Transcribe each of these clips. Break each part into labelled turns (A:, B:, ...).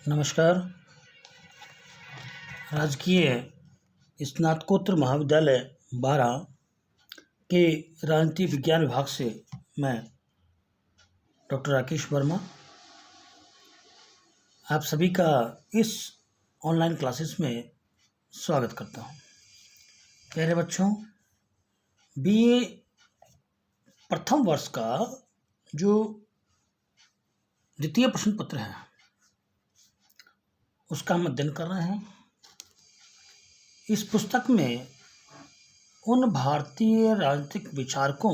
A: नमस्कार। राजकीय स्नातकोत्तर महाविद्यालय 12 के राजनीति विज्ञान विभाग से मैं डॉक्टर राकेश वर्मा आप सभी का इस ऑनलाइन क्लासेस में स्वागत करता हूं। प्यारे बच्चों, बीए प्रथम वर्ष का जो द्वितीय प्रश्न पत्र है उसका हम अध्ययन कर रहे हैं। इस पुस्तक में उन भारतीय राजनीतिक विचारकों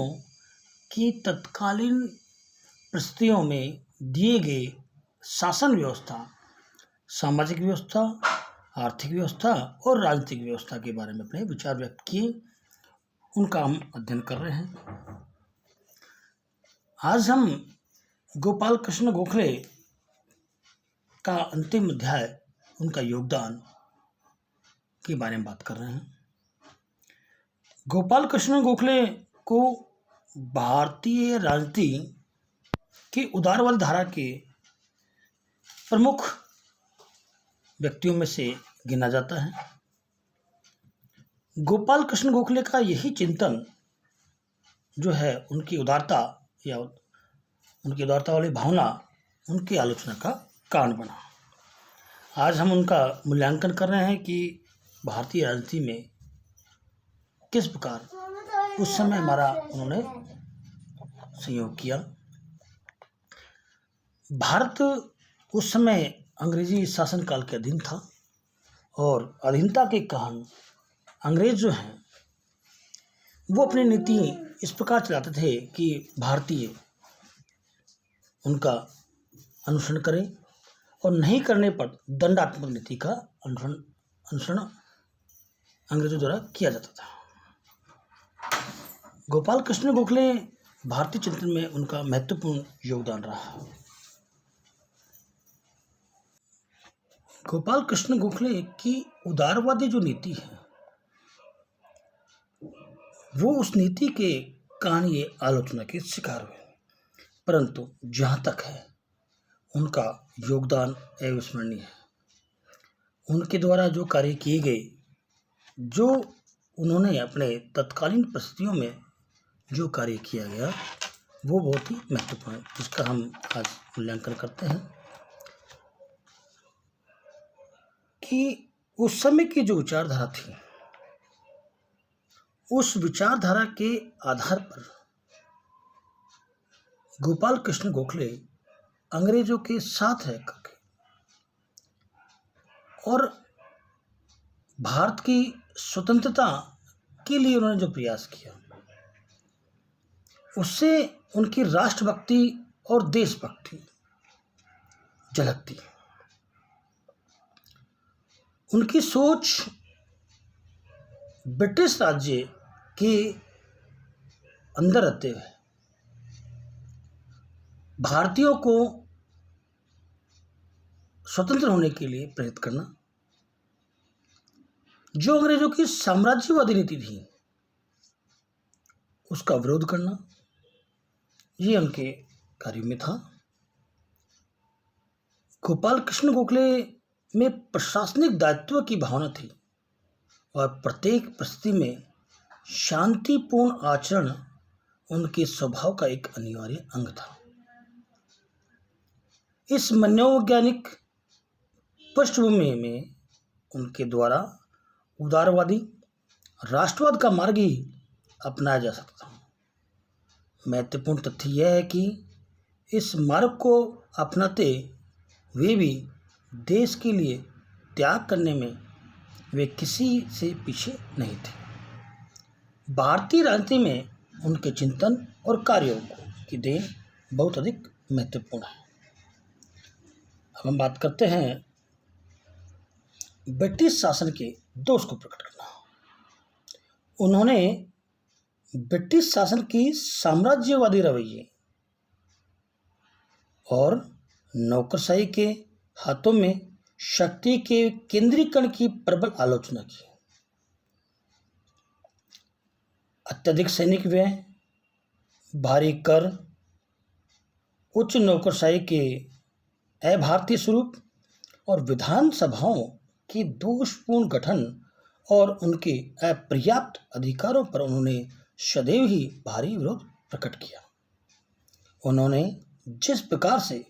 A: की तत्कालीन परिस्थितियों में दिए गए शासन व्यवस्था, सामाजिक व्यवस्था, आर्थिक व्यवस्था और राजनीतिक व्यवस्था के बारे में अपने विचार व्यक्त किए, उनका हम अध्ययन कर रहे हैं। आज हम गोपाल कृष्ण गोखले का अंतिम अध्याय, उनका योगदान के बारे में बात कर रहे हैं। गोपाल कृष्ण गोखले को भारतीय राजनीति की उदारवादी धारा के प्रमुख व्यक्तियों में से गिना जाता है। गोपाल कृष्ण गोखले का यही चिंतन जो है, उनकी उदारता या उनकी उदारता वाली भावना उनकी आलोचना का कारण बना। आज हम उनका मूल्यांकन कर रहे हैं कि भारतीय राजनीति में किस प्रकार उस समय हमारा उन्होंने सहयोग किया। भारत उस समय अंग्रेजी शासनकाल के अधीन था और अधीनता के कारण अंग्रेज जो हैं वो अपनी नीति इस प्रकार चलाते थे कि भारतीय उनका अनुसरण करें और नहीं करने पर दंडात्मक नीति का अनुसरण अंग्रेजों द्वारा किया जाता था। गोपाल कृष्ण गोखले भारतीय चिंतन में उनका महत्वपूर्ण योगदान रहा। गोपाल कृष्ण गोखले की उदारवादी जो नीति है वो उस नीति के कारण ये आलोचना के शिकार हुए, परंतु जहाँ तक है उनका योगदान अविस्मरणीय है। उनके द्वारा जो कार्य किए गए, जो उन्होंने अपने तत्कालीन परिस्थितियों में जो कार्य किया गया वो बहुत ही महत्वपूर्ण है, जिसका हम आज मूल्यांकन करते हैं कि उस समय की जो विचारधारा थी, उस विचारधारा के आधार पर गोपाल कृष्ण गोखले अंग्रेजों के साथ रह करके और भारत की स्वतंत्रता के लिए उन्होंने जो प्रयास किया, उससे उनकी राष्ट्रभक्ति और देशभक्ति झलकती। उनकी सोच ब्रिटिश राज्य के अंदर रहते हुए भारतीयों को स्वतंत्र होने के लिए प्रेरित करना, जो अंग्रेजों की साम्राज्यवादी नीति थी उसका विरोध करना, ये उनके कार्यों में था। गोपाल कृष्ण गोखले में प्रशासनिक दायित्व की भावना थी और प्रत्येक परिस्थिति में शांतिपूर्ण आचरण उनके स्वभाव का एक अनिवार्य अंग था। इस मनोवैज्ञानिक पृष्ठभूमि में उनके द्वारा उदारवादी राष्ट्रवाद का मार्ग ही अपनाया जा सकता था। महत्वपूर्ण तथ्य यह है कि इस मार्ग को अपनाते हुए भी देश के लिए त्याग करने में वे किसी से पीछे नहीं थे। भारतीय राजनीति में उनके चिंतन और कार्यों की देन बहुत अधिक महत्वपूर्ण है। अब हम बात करते हैं ब्रिटिश शासन के दोष को प्रकट करना। उन्होंने ब्रिटिश शासन की साम्राज्यवादी रवैये और नौकरशाही के हाथों में शक्ति के केंद्रीकरण की प्रबल आलोचना की। अत्यधिक सैनिक व्यय, भारी कर, उच्च नौकरशाही के अभारतीय स्वरूप और विधानसभाओं के दोषपूर्ण गठन और उनके अपर्याप्त अधिकारों पर उन्होंने सदैव ही भारी विरोध प्रकट किया। उन्होंने जिस प्रकार से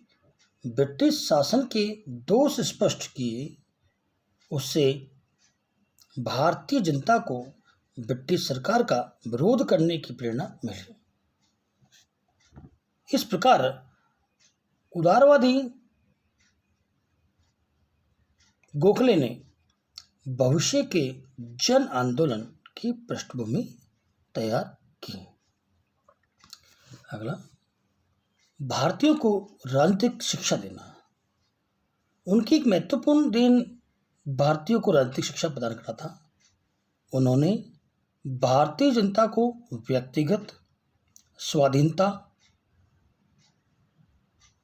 A: ब्रिटिश शासन के दोष स्पष्ट किए, उससे भारतीय जनता को ब्रिटिश सरकार का विरोध करने की प्रेरणा मिली। इस प्रकार उदारवादी गोखले ने भविष्य के जन आंदोलन की पृष्ठभूमि तैयार की। अगला, भारतीयों को राजनीतिक शिक्षा देना। उनकी एक महत्वपूर्ण देन भारतीयों को राजनीतिक शिक्षा प्रदान करना था। उन्होंने भारतीय जनता को व्यक्तिगत स्वाधीनता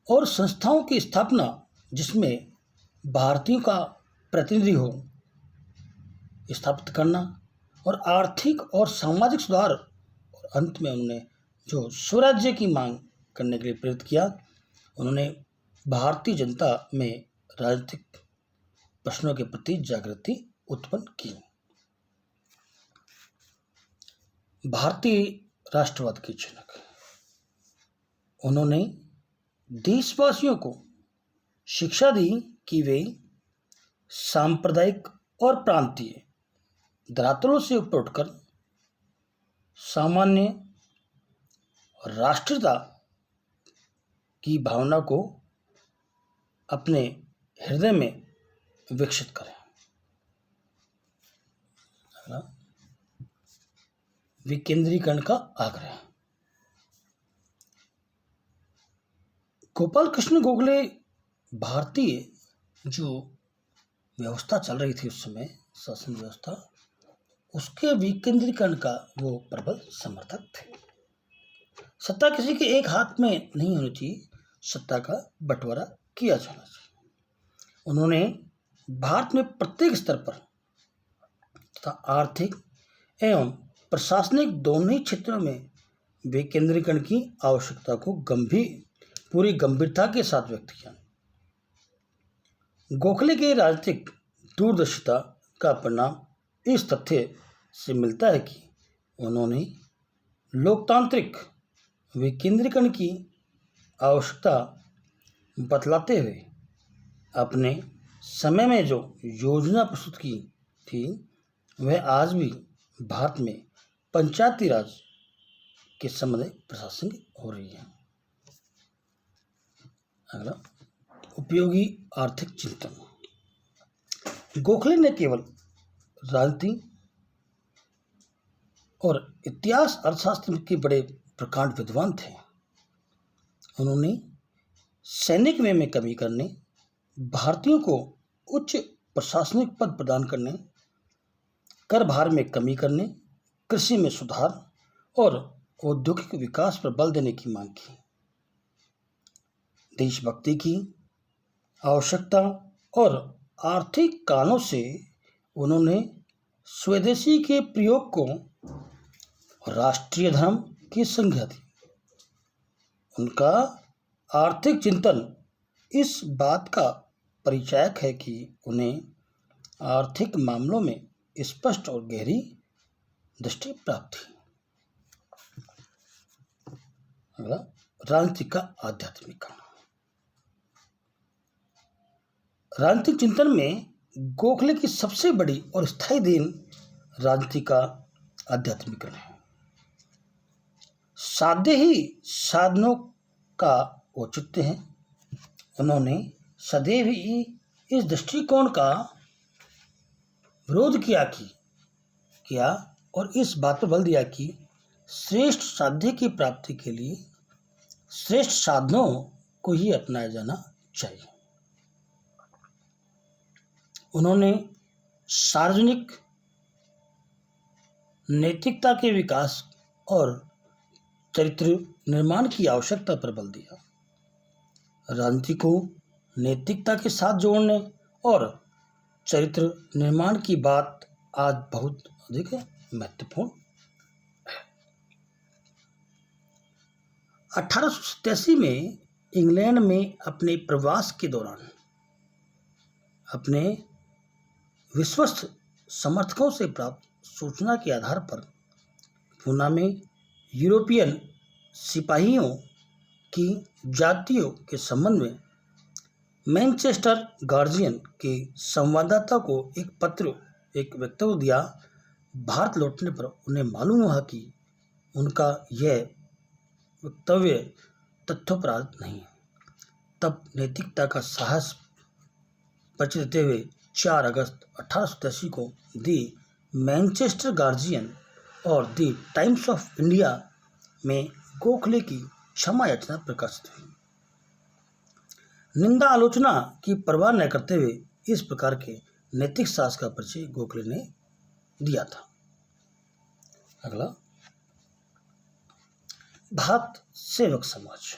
A: और संस्थाओं की स्थापना जिसमें भारतीयों का प्रतिनिधि हो स्थापित करना और आर्थिक और सामाजिक सुधार, और अंत में उन्होंने जो स्वराज्य की मांग करने के लिए प्रेरित किया। उन्होंने भारतीय जनता में राजनीतिक प्रश्नों के प्रति जागृति उत्पन्न की। भारतीय राष्ट्रवाद के जनक, उन्होंने देशवासियों को शिक्षा दी कि वे सांप्रदायिक और प्रांतीय धरातलों से ऊपर उठकर सामान्य राष्ट्रीयता की भावना को अपने हृदय में विकसित करें। विकेंद्रीकरण का आग्रह। गोपाल कृष्ण गोखले भारतीय जो व्यवस्था चल रही थी उस समय, शासन व्यवस्था, उसके विकेंद्रीकरण का वो प्रबल समर्थक थे। सत्ता किसी के एक हाथ में नहीं होनी चाहिए, सत्ता का बंटवारा किया जाना चाहिए। उन्होंने भारत में प्रत्येक स्तर पर तथा आर्थिक एवं प्रशासनिक दोनों ही क्षेत्रों में विकेंद्रीकरण की आवश्यकता को पूरी गंभीरता के साथ व्यक्त किया। गोखले के राजनीतिक दूरदर्शिता का परिणाम इस तथ्य से मिलता है कि उन्होंने लोकतांत्रिक विकेंद्रीकरण की आवश्यकता बतलाते हुए अपने समय में जो योजना प्रस्तुत की थी वह आज भी भारत में पंचायती राज के संबंध में प्रशासनिक हो रही है। अगला, उपयोगी आर्थिक चिंतन। गोखले ने केवल राजनीति और इतिहास अर्थशास्त्र के बड़े प्रकांड विद्वान थे। उन्होंने सैनिक व्यय में कमी करने, भारतीयों को उच्च प्रशासनिक पद प्रदान करने, कर भार में कमी करने, कृषि में सुधार और औद्योगिक विकास पर बल देने की मांग की। देशभक्ति की आवश्यकता और आर्थिक कारणों से उन्होंने स्वदेशी के प्रयोग को राष्ट्रीय धर्म की संज्ञा दी। उनका आर्थिक चिंतन इस बात का परिचायक है कि उन्हें आर्थिक मामलों में स्पष्ट और गहरी दृष्टि प्राप्त थी। अगला, राजनीति का आध्यात्मिक। राजनीतिक चिंतन में गोखले की सबसे बड़ी और स्थायी देन राजनीति का आध्यात्मिकरण है। साध्य ही साधनों का औचित्य है। उन्होंने सदैव ही इस दृष्टिकोण का विरोध किया और इस बात पर बल दिया कि श्रेष्ठ साध्य की प्राप्ति के लिए श्रेष्ठ साधनों को ही अपनाया जाना चाहिए। उन्होंने सार्वजनिक नैतिकता के विकास और चरित्र निर्माण की आवश्यकता पर बल दिया। राजनीति को नैतिकता के साथ जोड़ने और चरित्र निर्माण की बात आज बहुत अधिक महत्वपूर्ण है। 1887 में इंग्लैंड में अपने प्रवास के दौरान अपने विश्वस्त समर्थकों से प्राप्त सूचना के आधार पर पूना में यूरोपियन सिपाहियों की जातियों के संबंध में मैनचेस्टर गार्जियन के संवाददाता को एक वक्तव्य दिया। भारत लौटने पर उन्हें मालूम हुआ कि उनका यह वक्तव्य तथ्यों पर आधारित नहीं है। तब नैतिकता का साहस परिचय देते हुए 4 अगस्त 1883 को दी मैनचेस्टर गार्जियन और दी टाइम्स ऑफ इंडिया में गोखले की क्षमा याचना प्रकाशित हुई। निंदा आलोचना की परवाह न करते हुए इस प्रकार के नैतिक साहस का परिचय गोखले ने दिया था। अगला, भारत सेवक समाज।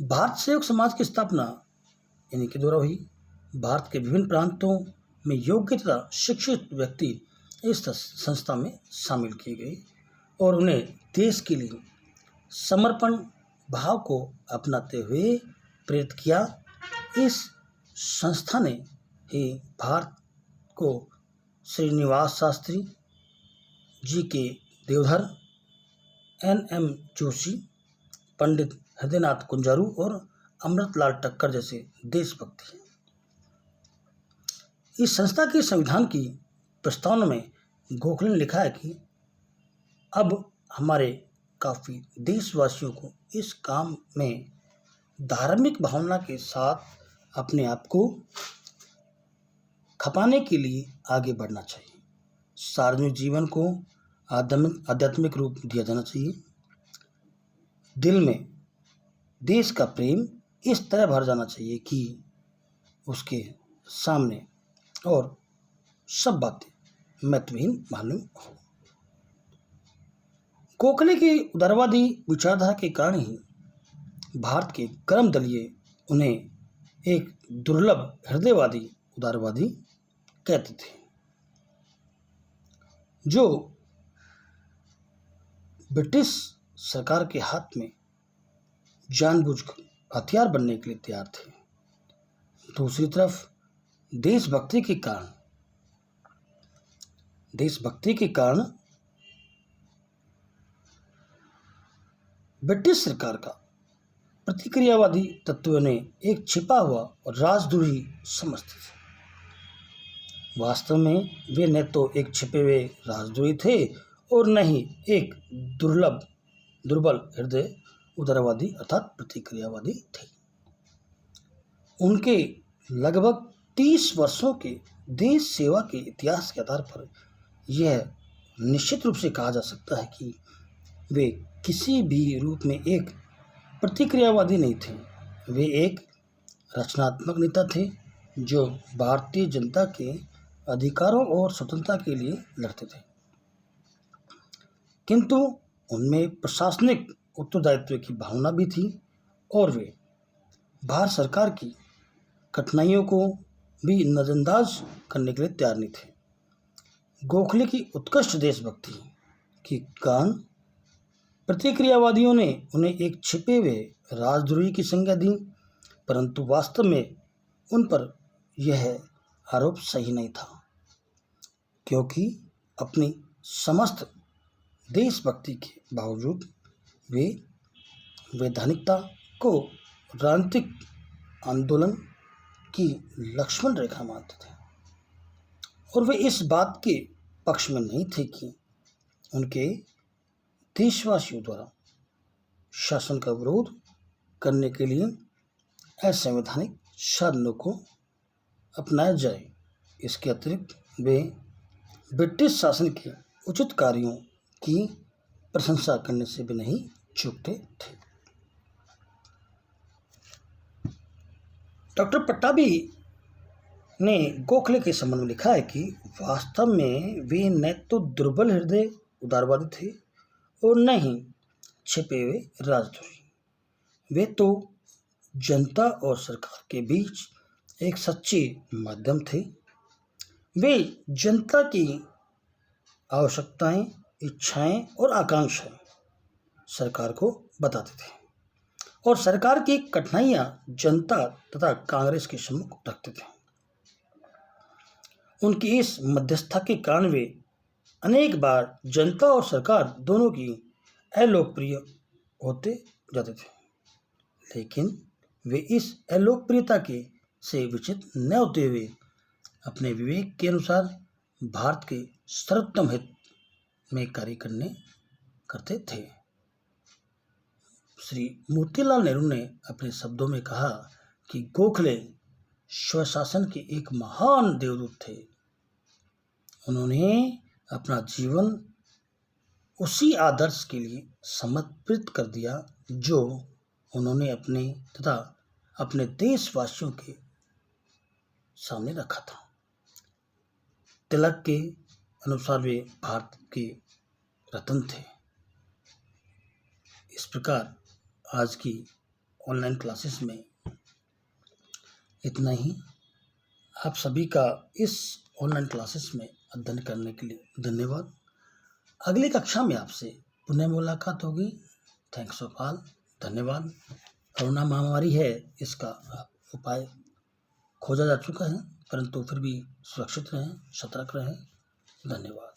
A: भारत सेवक समाज की स्थापना इन्हीं के द्वारा हुई। भारत के विभिन्न प्रांतों में योग्य तथा शिक्षित व्यक्ति इस संस्था में शामिल किए गए और उन्हें देश के लिए समर्पण भाव को अपनाते हुए प्रेरित किया। इस संस्था ने ही भारत को श्रीनिवास शास्त्री, जी के देवधर, NM जोशी, पंडित हृदयनाथ कुंजारू और अमृतलाल टक्कर जैसे देशभक्त हैं। इस संस्था के संविधान की प्रस्तावना में गोखले ने लिखा है कि अब हमारे काफ़ी देशवासियों को इस काम में धार्मिक भावना के साथ अपने आप को खपाने के लिए आगे बढ़ना चाहिए। सार्वजनिक जीवन को आध्यात्मिक रूप दिया जाना चाहिए। दिल में देश का प्रेम इस तरह भर जाना चाहिए कि उसके सामने और सब बातें महत्वहीन मालूम हो। गोखले की उदारवादी विचारधारा के कारण ही भारत के कर्म दलीय उन्हें एक दुर्लभ हृदयवादी उदारवादी कहते थे, जो ब्रिटिश सरकार के हाथ में जानबूझकर हथियार बनने के लिए तैयार थे। दूसरी तरफ देशभक्ति के कारण ब्रिटिश सरकार का प्रतिक्रियावादी तत्व ने एक छिपा हुआ और राजद्रोही समझते थे। वास्तव में वे न तो एक छिपे हुए राजद्रोही थे और न ही एक दुर्बल हृदय उदारवादी अर्थात प्रतिक्रियावादी थे। उनके लगभग 30 वर्षों के देश सेवा के इतिहास के आधार पर यह निश्चित रूप से कहा जा सकता है कि वे किसी भी रूप में एक प्रतिक्रियावादी नहीं थे। वे एक रचनात्मक नेता थे जो भारतीय जनता के अधिकारों और स्वतंत्रता के लिए लड़ते थे, किंतु उनमें प्रशासनिक उत्तरदायित्व की भावना भी थी और वे भारत सरकार की कठिनाइयों को भी नज़रअंदाज करने के लिए तैयार नहीं थे। गोखले की उत्कृष्ट देशभक्ति के कारण प्रतिक्रियावादियों ने उन्हें एक छिपे हुए राजद्रोही की संज्ञा दी, परंतु वास्तव में उन पर यह आरोप सही नहीं था, क्योंकि अपनी समस्त देशभक्ति के बावजूद वे वैधानिकता को राजनीतिक आंदोलन की लक्ष्मण रेखा मानते थे और वे इस बात के पक्ष में नहीं थे कि उनके देशवासियों द्वारा शासन का विरोध करने के लिए असंवैधानिक साधनों को अपनाया जाए। इसके अतिरिक्त वे ब्रिटिश शासन के उचित कार्यों की प्रशंसा करने से भी नहीं चूकते थे। डॉक्टर पट्टाभी ने गोखले के संबंध में लिखा है कि वास्तव में वे न तो दुर्बल हृदय उदारवादी थे और न ही छिपे हुए राजद्रोही। वे तो जनता और सरकार के बीच एक सच्चे माध्यम थे। वे जनता की आवश्यकताएं, इच्छाएं और आकांक्षाएं सरकार को बताते थे और सरकार की कठिनाइयां जनता तथा कांग्रेस के सम्मुख रखते थे। उनकी इस मध्यस्थता के कारण वे अनेक बार जनता और सरकार दोनों की अलोकप्रिय होते जाते थे, लेकिन वे इस अलोकप्रियता के से विचलित न होते हुए अपने विवेक के अनुसार भारत के सर्वोत्तम हित में कार्य करते थे। श्री मोतीलाल नेहरू ने अपने शब्दों में कहा कि गोखले स्वशासन के एक महान देवदूत थे। उन्होंने अपना जीवन उसी आदर्श के लिए समर्पित कर दिया जो उन्होंने अपने तथा अपने देशवासियों के सामने रखा था। तिलक के अनुसार वे भारत के रत्न थे। इस प्रकार आज की ऑनलाइन क्लासेस में इतना ही। आप सभी का इस ऑनलाइन क्लासेस में अध्ययन करने के लिए धन्यवाद। अगली कक्षा में आपसे पुनः मुलाकात होगी। Thanks of all. धन्यवाद। कोरोना महामारी है, इसका उपाय खोजा जा चुका है, परंतु फिर भी सुरक्षित रहें, सतर्क रहें। धन्यवाद।